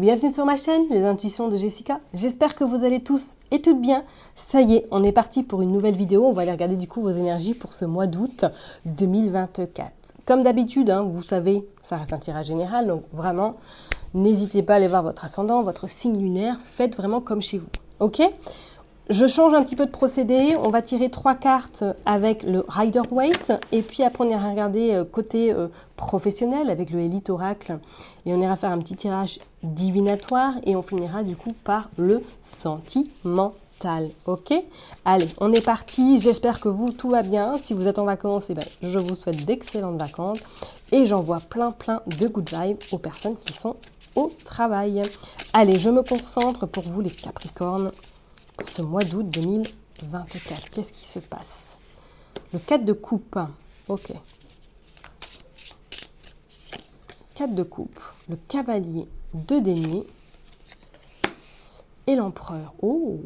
bienvenue sur ma chaîne, les intuitions de Jessica. J'espère que vous allez tous et toutes bien. Ça y est, on est parti pour une nouvelle vidéo. On va aller regarder du coup vos énergies pour ce mois d'août 2024. Comme d'habitude, vous savez, ça reste un tirage général, donc vraiment, n'hésitez pas à aller voir votre ascendant, votre signe lunaire. Faites vraiment comme chez vous, ok? Je change un petit peu de procédé, on va tirer 3 cartes avec le Rider-Waite et puis après on ira regarder côté professionnel avec le Elite Oracle et on ira faire un petit tirage divinatoire et on finira du coup par le sentimental, ok? Allez, on est parti, j'espère que vous, tout va bien. Si vous êtes en vacances, je vous souhaite d'excellentes vacances et j'envoie plein de good vibes aux personnes qui sont au travail. Allez, je me concentre pour vous les Capricornes. Pour ce mois d'août 2024, qu'est-ce qui se passe? Le 4 de coupe, ok. 4 de coupe, le cavalier de denier et l'empereur. Oh,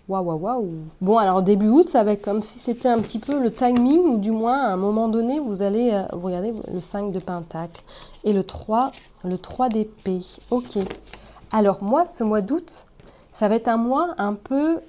waouh. Bon, alors début août, ça va être comme si c'était un petit peu le timing, ou du moins à un moment donné, vous allez, vous regardez le 5 de pentacle et le 3 d'épée. Ok. Alors moi, ce mois d'août, ça va être un mois un peu,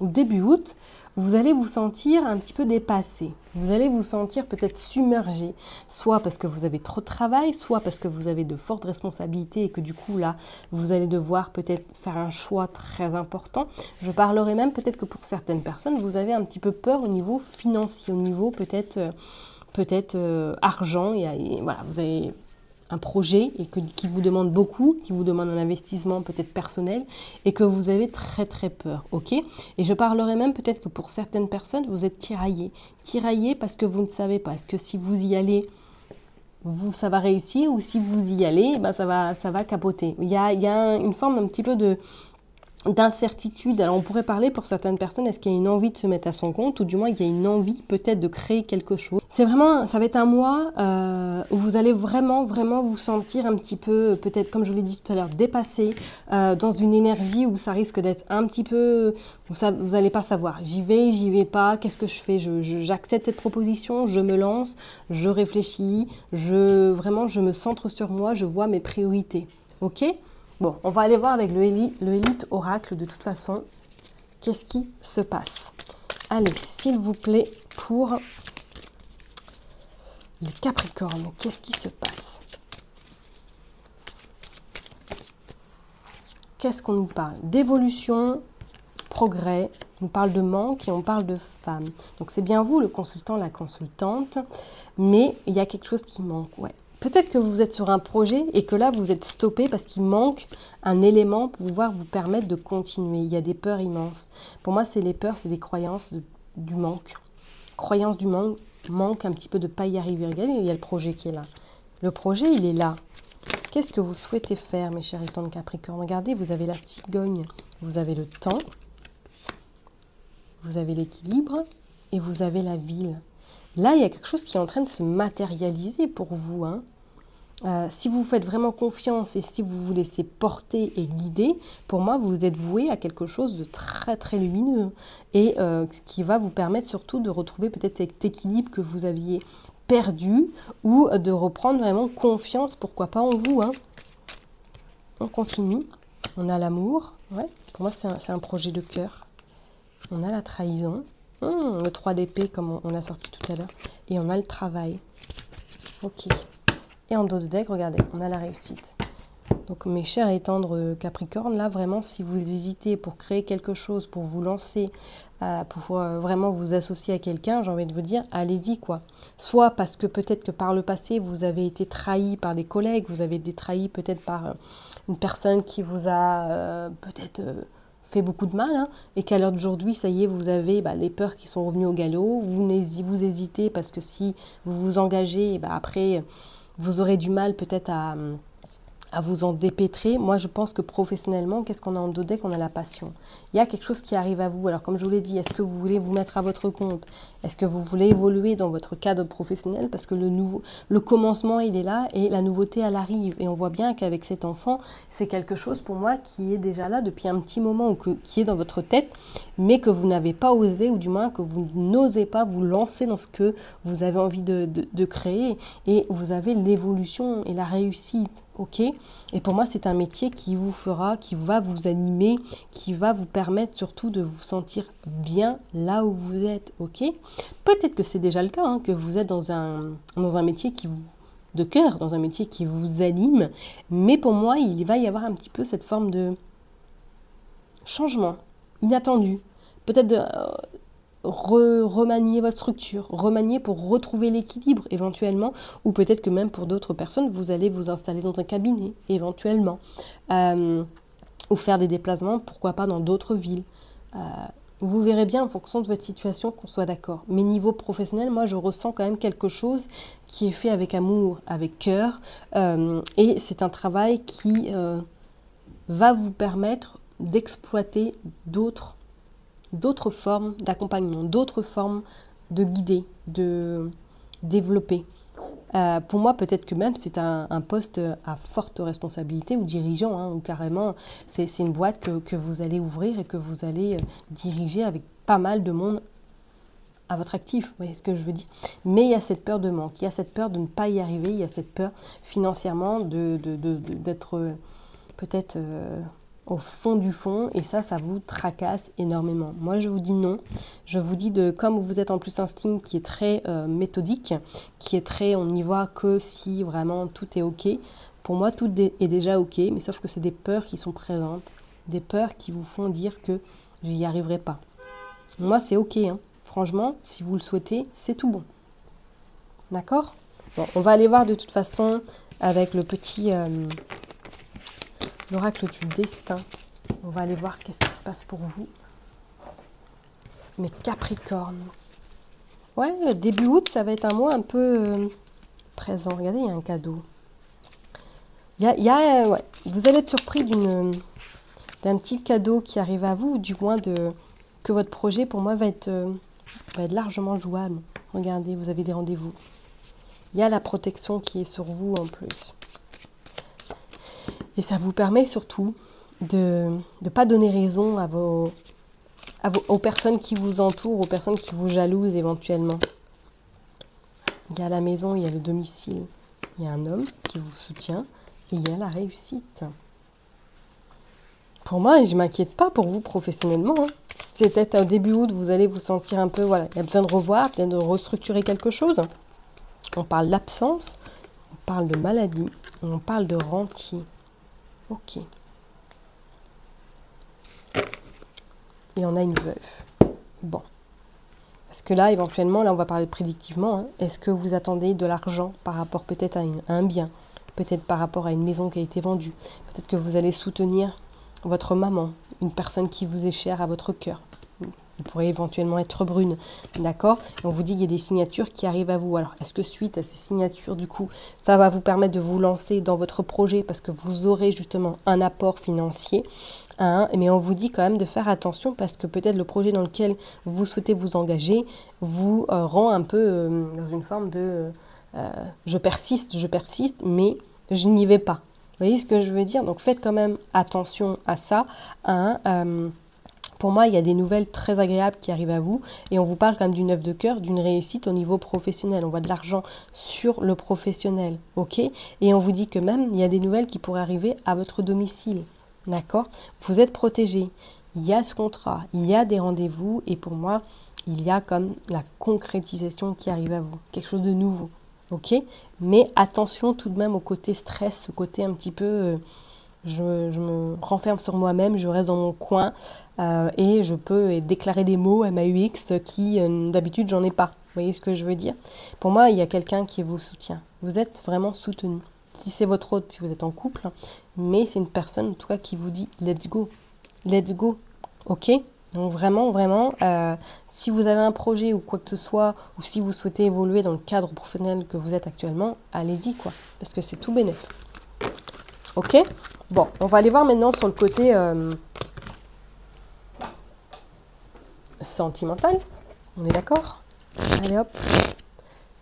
début août, vous allez vous sentir un petit peu dépassé. Vous allez vous sentir peut-être submergé, soit parce que vous avez trop de travail, soit parce que vous avez de fortes responsabilités et que du coup là, vous allez devoir peut-être faire un choix très important. Je parlerai même peut-être que pour certaines personnes, vous avez un petit peu peur au niveau financier, au niveau peut-être argent, et voilà, vous avez un projet et qui vous demande beaucoup, qui vous demande un investissement peut-être personnel et que vous avez très peur, ok? Et je parlerai même peut-être que pour certaines personnes, vous êtes tiraillé parce que vous ne savez pas. Est-ce que si vous y allez, ça va réussir, ou si vous y allez, ça va capoter. Il y a une forme un petit peu d'incertitude. Alors on pourrait parler pour certaines personnes, est-ce qu'il y a une envie de se mettre à son compte, ou du moins il y a une envie peut-être de créer quelque chose. C'est vraiment, ça va être un mois où vous allez vraiment vous sentir un petit peu, peut-être comme je l'ai dit tout à l'heure, dépassé, dans une énergie où ça risque d'être un petit peu, vous n'allez pas savoir, j'y vais pas, qu'est-ce que je fais, j'accepte cette proposition, je me lance, je réfléchis, je me centre sur moi, je vois mes priorités, ok? Bon, on va aller voir avec le Elite Oracle de toute façon. Qu'est-ce qui se passe? Allez, s'il vous plaît, pour les Capricornes, qu'est-ce qui se passe? Qu'est-ce qu'on nous parle? D'évolution, progrès, on parle de manque et on parle de femme. Donc c'est bien vous, le consultant, la consultante, mais il y a quelque chose qui manque, ouais. Peut-être que vous êtes sur un projet et que là, vous êtes stoppé parce qu'il manque un élément pour pouvoir vous permettre de continuer. Il y a des peurs immenses. Pour moi, c'est les peurs, c'est des croyances du manque. Croyances du manque un petit peu de ne pas y arriver. Regardez, il y a le projet qui est là. Le projet, il est là. Qu'est-ce que vous souhaitez faire, mes chers étants de Capricorne? Regardez, vous avez la cigogne, vous avez le temps, vous avez l'équilibre et vous avez la ville. Là, il y a quelque chose qui est en train de se matérialiser pour vous, si vous faites vraiment confiance et si vous vous laissez porter et guider, pour moi, vous êtes voué à quelque chose de très lumineux et qui va vous permettre surtout de retrouver peut-être cet équilibre que vous aviez perdu ou de reprendre vraiment confiance, pourquoi pas en vous. On continue. On a l'amour. Ouais. Pour moi, c'est un projet de cœur. On a la trahison. Le 3 d'épée, comme on l'a sorti tout à l'heure. Et on a le travail. Ok. Et en dos de deck, regardez, on a la réussite. Donc mes chers et tendres Capricornes, là vraiment, si vous hésitez pour créer quelque chose, pour vous lancer, pour vraiment vous associer à quelqu'un, j'ai envie de vous dire, allez-y quoi. Soit parce que peut-être que par le passé, vous avez été trahi par des collègues, vous avez été trahi peut-être par une personne qui vous a peut-être fait beaucoup de mal, et qu'à l'heure d'aujourd'hui, ça y est, vous avez les peurs qui sont revenues au galop, vous hésitez parce que si vous vous engagez, après, vous aurez du mal peut-être à vous en dépêtrer. Moi, je pense que professionnellement, qu'est-ce qu'on a en dos deck? On a la passion. Il y a quelque chose qui arrive à vous. Alors, comme je vous l'ai dit, est-ce que vous voulez vous mettre à votre compte? Est-ce que vous voulez évoluer dans votre cadre professionnel? Parce que le commencement, il est là et la nouveauté, elle arrive. Et on voit bien qu'avec cet enfant, c'est quelque chose pour moi qui est déjà là depuis un petit moment ou qui est dans votre tête mais que vous n'avez pas osé, ou du moins que vous n'osez pas vous lancer dans ce que vous avez envie de créer, et vous avez l'évolution et la réussite, ok? Et pour moi, c'est un métier qui vous fera, qui va vous animer, qui va vous permettre surtout de vous sentir bien là où vous êtes, ok? Peut-être que c'est déjà le cas, hein, que vous êtes dans un métier qui vous de cœur, dans un métier qui vous anime, mais pour moi, il va y avoir un petit peu cette forme de changement inattendu. Peut-être de remanier votre structure, remanier pour retrouver l'équilibre éventuellement, ou peut-être que même pour d'autres personnes, vous allez vous installer dans un cabinet éventuellement, ou faire des déplacements, pourquoi pas dans d'autres villes. Vous verrez bien en fonction de votre situation qu'on soit d'accord. Mais niveau professionnel, moi je ressens quand même quelque chose qui est fait avec amour, avec cœur, et c'est un travail qui va vous permettre d'exploiter d'autres formes d'accompagnement, d'autres formes de guider, de développer. Pour moi, peut-être que même c'est un poste à forte responsabilité ou dirigeant, hein, ou carrément c'est une boîte que vous allez ouvrir et que vous allez diriger avec pas mal de monde à votre actif, vous voyez ce que je veux dire. Mais il y a cette peur de manque, il y a cette peur de ne pas y arriver, il y a cette peur financièrement d'être peut-être au fond du fond, et ça vous tracasse énormément. Moi, je vous dis non. Je vous dis comme vous êtes en plus un style qui est très méthodique, qui est très, on n'y voit que si vraiment tout est ok. Pour moi, tout est déjà ok, mais sauf que c'est des peurs qui sont présentes, des peurs qui vous font dire que j'y arriverai pas. Moi, c'est ok, hein. Franchement, si vous le souhaitez, c'est tout bon. D'accord? Bon, on va aller voir de toute façon avec le petit... l'oracle du destin. On va aller voir qu'est-ce qui se passe pour vous. Mes Capricornes. Ouais, début août, ça va être un mois un peu présent. Regardez, il y a un cadeau. Ouais, vous allez être surpris d'un petit cadeau qui arrive à vous, ou du moins que votre projet, pour moi, va être largement jouable. Regardez, vous avez des rendez-vous. Il y a la protection qui est sur vous en plus. Et ça vous permet surtout de ne pas donner raison aux personnes qui vous entourent, aux personnes qui vous jalousent éventuellement. Il y a la maison, il y a le domicile, il y a un homme qui vous soutient, et il y a la réussite. Pour moi, je ne m'inquiète pas pour vous professionnellement, hein. C'est peut-être au début août, vous allez vous sentir un peu, voilà, il y a besoin de revoir, peut-être de restructurer quelque chose. On parle d'absence, on parle de maladie, on parle de rentier. Ok. Et on a une veuve. Bon. Parce que là, éventuellement, là, on va parler prédictivement. Hein. Est-ce que vous attendez de l'argent par rapport peut-être à un bien, peut-être par rapport à une maison qui a été vendue, peut-être que vous allez soutenir votre maman, une personne qui vous est chère à votre cœur. Elle pourrait éventuellement être brune, d'accord? On vous dit qu'il y a des signatures qui arrivent à vous. Alors, est-ce que suite à ces signatures, du coup, ça va vous permettre de vous lancer dans votre projet parce que vous aurez justement un apport financier, hein? Mais on vous dit quand même de faire attention parce que peut-être le projet dans lequel vous souhaitez vous engager vous rend un peu dans une forme de je persiste, mais je n'y vais pas. Vous voyez ce que je veux dire? Donc, faites quand même attention à ça, hein? Pour moi, il y a des nouvelles très agréables qui arrivent à vous et on vous parle quand même d'une œuvre de cœur, d'une réussite au niveau professionnel. On voit de l'argent sur le professionnel, ok? Et on vous dit que même, il y a des nouvelles qui pourraient arriver à votre domicile, d'accord? Vous êtes protégé, il y a ce contrat, il y a des rendez-vous et pour moi, il y a comme la concrétisation qui arrive à vous, quelque chose de nouveau, ok? Mais attention tout de même au côté stress, ce côté un petit peu... Je me renferme sur moi-même, je reste dans mon coin et je peux déclarer des mots MAUX qui d'habitude j'en ai pas. Vous voyez ce que je veux dire? Pour moi, il y a quelqu'un qui vous soutient. Vous êtes vraiment soutenu. Si c'est votre hôte, si vous êtes en couple, mais c'est une personne en tout cas qui vous dit let's go, ok? Donc vraiment, si vous avez un projet ou quoi que ce soit, ou si vous souhaitez évoluer dans le cadre professionnel que vous êtes actuellement, allez-y quoi, parce que c'est tout bénef. Ok? Bon, on va aller voir maintenant sur le côté sentimental. On est d'accord? Allez hop.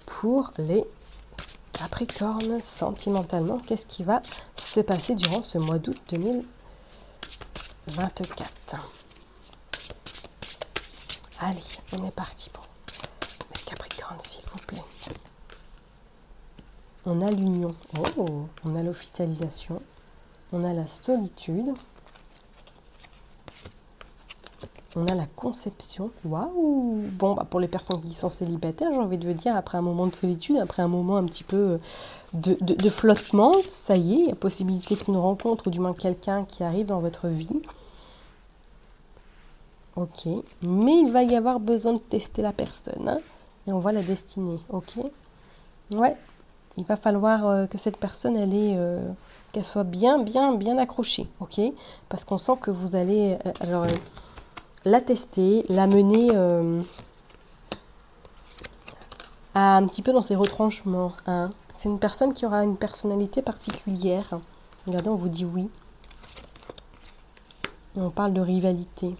Pour les Capricornes, sentimentalement, qu'est-ce qui va se passer durant ce mois d'août 2024? Allez, on est parti pour les Capricornes, s'il vous plaît. On a l'union. Oh, on a l'officialisation. On a la solitude. On a la conception. Waouh! Bon, bah pour les personnes qui sont célibataires, j'ai envie de vous dire, après un moment de solitude, après un moment un petit peu de flottement, ça y est, il y a possibilité qu'une rencontre, ou du moins quelqu'un qui arrive dans votre vie. Ok. Mais il va y avoir besoin de tester la personne. Hein, et on voit la destinée. Ok. Ouais. Il va falloir que cette personne, qu'elle soit bien accrochée. Ok. Parce qu'on sent que vous allez... alors, la tester, la mener un petit peu dans ses retranchements. Hein. C'est une personne qui aura une personnalité particulière. Regardez, on vous dit oui. Et on parle de rivalité.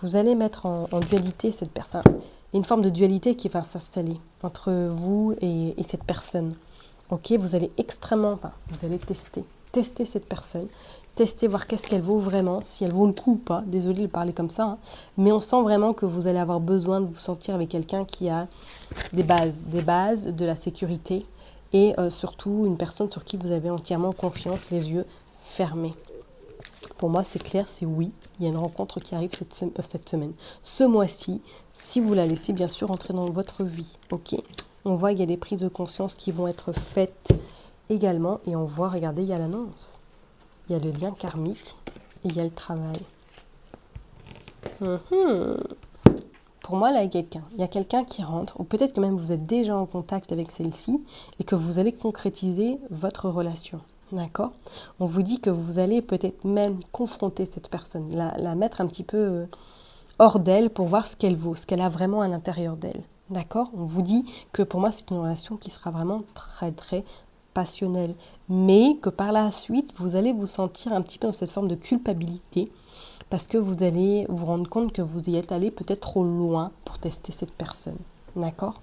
Vous allez mettre en dualité cette personne. Il y a une forme de dualité qui va s'installer entre vous et cette personne. Ok, vous allez vous allez tester cette personne, tester, voir qu'est-ce qu'elle vaut vraiment, si elle vaut le coup ou pas. Désolée de parler comme ça, hein. Mais on sent vraiment que vous allez avoir besoin de vous sentir avec quelqu'un qui a des bases, de la sécurité et surtout une personne sur qui vous avez entièrement confiance, les yeux fermés. Pour moi, c'est clair, c'est oui. Il y a une rencontre qui arrive cette semaine. Ce mois-ci, si vous la laissez bien sûr entrer dans votre vie. Ok. On voit qu'il y a des prises de conscience qui vont être faites également. Et on voit, regardez, il y a l'annonce. Il y a le lien karmique et il y a le travail. Pour moi, là, il y a quelqu'un qui rentre. Ou peut-être que même vous êtes déjà en contact avec celle-ci et que vous allez concrétiser votre relation. D'accord? On vous dit que vous allez peut-être même confronter cette personne, la mettre un petit peu hors d'elle pour voir ce qu'elle vaut, ce qu'elle a vraiment à l'intérieur d'elle. D'accord? On vous dit que pour moi, c'est une relation qui sera vraiment très, très passionnelle. Mais que par la suite, vous allez vous sentir un petit peu dans cette forme de culpabilité parce que vous allez vous rendre compte que vous y êtes allé peut-être trop loin pour tester cette personne. D'accord?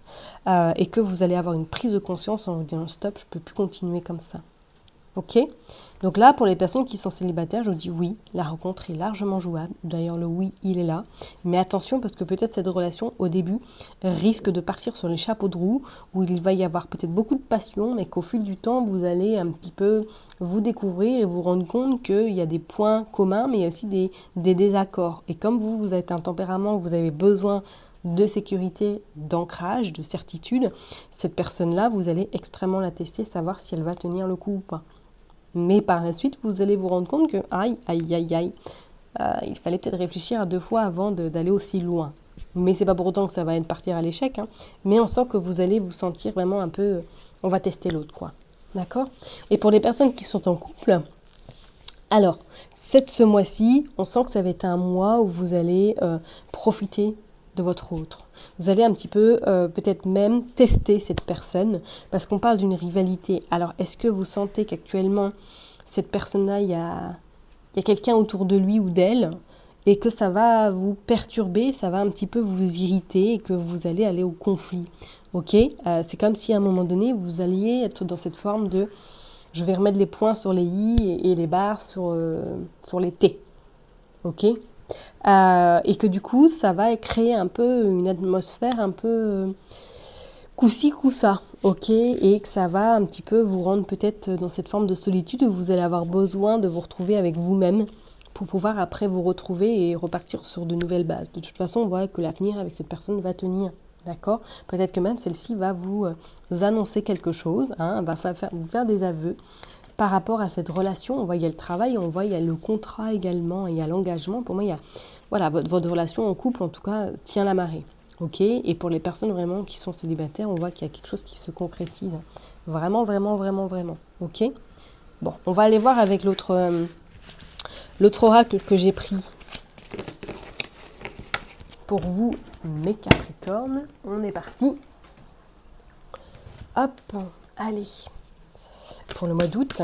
Et que vous allez avoir une prise de conscience en vous disant stop, je ne peux plus continuer comme ça. Ok? Donc là, pour les personnes qui sont célibataires, je vous dis oui, la rencontre est largement jouable. D'ailleurs, le oui, il est là. Mais attention, parce que peut-être cette relation, au début, risque de partir sur les chapeaux de roue, où il va y avoir peut-être beaucoup de passion, mais qu'au fil du temps, vous allez un petit peu vous découvrir et vous rendre compte qu'il y a des points communs, mais il y a aussi des désaccords. Et comme vous êtes un tempérament, vous avez besoin de sécurité, d'ancrage, de certitude, cette personne-là, vous allez extrêmement la tester, savoir si elle va tenir le coup ou pas. Mais par la suite, vous allez vous rendre compte que, il fallait peut-être réfléchir à 2 fois avant d'aller aussi loin. Mais c'est pas pour autant que ça va partir à l'échec, hein. Mais on sent que vous allez vous sentir vraiment un peu, on va tester l'autre, quoi. D'accord? Et pour les personnes qui sont en couple, alors, ce mois-ci, on sent que ça va être un mois où vous allez profiter de votre autre. Vous allez un petit peu, peut-être même, tester cette personne, parce qu'on parle d'une rivalité. Alors, est-ce que vous sentez qu'actuellement, cette personne-là, il y a quelqu'un autour de lui ou d'elle, et que ça va vous perturber, ça va un petit peu vous irriter, et que vous allez aller au conflit. Ok? C'est comme si à un moment donné, vous alliez être dans cette forme de « je vais remettre les points sur les i et les barres sur les t ». Ok? Et que du coup, ça va créer un peu une atmosphère un peu coup-ci, coup-ça, ok? Et que ça va un petit peu vous rendre peut-être dans cette forme de solitude où vous allez avoir besoin de vous retrouver avec vous-même pour pouvoir après vous retrouver et repartir sur de nouvelles bases. De toute façon, on voit que l'avenir avec cette personne va tenir, d'accord? Peut-être que même celle-ci va vous annoncer quelque chose, hein, va vous faire des aveux. Par rapport à cette relation, on voit il y a le travail, on voit il y a le contrat également, il y a l'engagement. Pour moi, il y a, voilà, votre relation en couple, en tout cas, tient la marée. Ok? Et pour les personnes vraiment qui sont célibataires, on voit qu'il y a quelque chose qui se concrétise. Vraiment, vraiment, vraiment, vraiment. Ok? Bon, on va aller voir avec l'autre oracle que j'ai pris pour vous, mes Capricornes. On est parti. Hop, allez. Pour le mois d'août,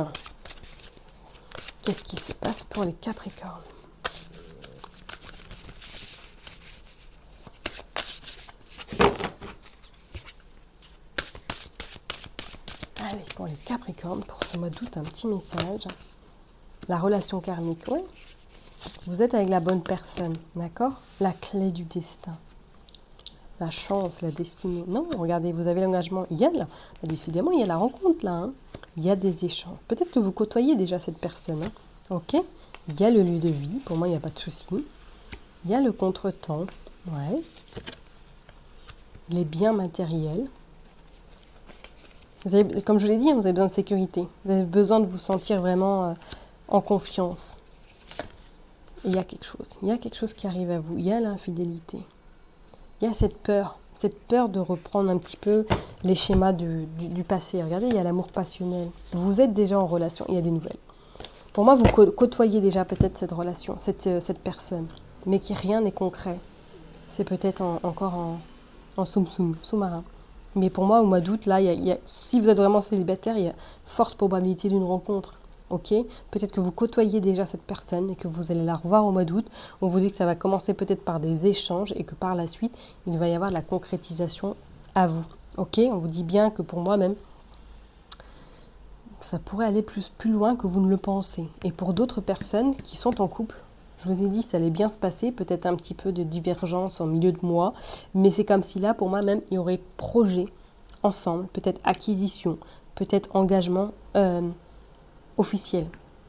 qu'est-ce qui se passe pour les Capricornes? Allez, pour les Capricornes, pour ce mois d'août, un petit message. La relation karmique, oui. Vous êtes avec la bonne personne, d'accord? La clé du destin. la chance, la destinée. Non, regardez, vous avez l'engagement. Il y a là, décidément, il y a la rencontre là. Hein. Il y a des échanges. Peut-être que vous côtoyez déjà cette personne. Hein. Ok. Il y a le lieu de vie. Pour moi, il n'y a pas de souci. Il y a le contretemps. Ouais. Les biens matériels. Vous avez, comme je l'ai dit, vous avez besoin de sécurité. Vous avez besoin de vous sentir vraiment en confiance. Et il y a quelque chose. Il y a quelque chose qui arrive à vous. Il y a l'infidélité. Il y a cette peur de reprendre un petit peu les schémas du passé. Regardez, il y a l'amour passionnel. Vous êtes déjà en relation, il y a des nouvelles. Pour moi, vous côtoyez déjà peut-être cette relation, cette personne, mais qui rien n'est concret. C'est peut-être encore en sous-marin. Mais pour moi, au mois d'août, là, si vous êtes vraiment célibataire, il y a forte probabilité d'une rencontre. Ok, peut-être que vous côtoyez déjà cette personne et que vous allez la revoir au mois d'août. On vous dit que ça va commencer peut-être par des échanges et que par la suite, il va y avoir la concrétisation à vous. Ok, on vous dit bien que pour moi même, ça pourrait aller plus loin que vous ne le pensez. Et pour d'autres personnes qui sont en couple, je vous ai dit ça allait bien se passer, peut-être un petit peu de divergence en milieu de mois, mais c'est comme si là, pour moi même, il y aurait projet ensemble, peut-être acquisition, peut-être engagement officiel.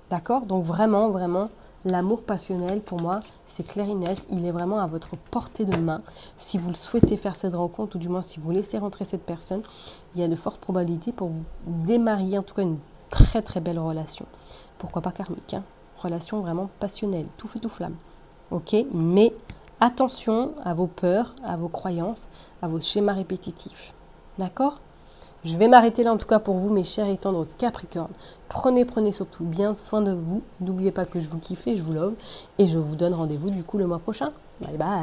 D'accord? Donc vraiment, vraiment, l'amour passionnel, pour moi, c'est clair et net. Il est vraiment à votre portée de main. Si vous le souhaitez faire cette rencontre, ou du moins si vous laissez rentrer cette personne, il y a de fortes probabilités pour vous démarrer, en tout cas, une très très belle relation. Pourquoi pas karmique, hein? Relation vraiment passionnelle, tout feu tout flamme. Ok? Mais attention à vos peurs, à vos croyances, à vos schémas répétitifs. D'accord? Je vais m'arrêter là en tout cas pour vous, mes chers et tendres Capricornes. Prenez surtout bien soin de vous. N'oubliez pas que je vous kiffe et je vous love. Et je vous donne rendez-vous du coup le mois prochain. Bye bye.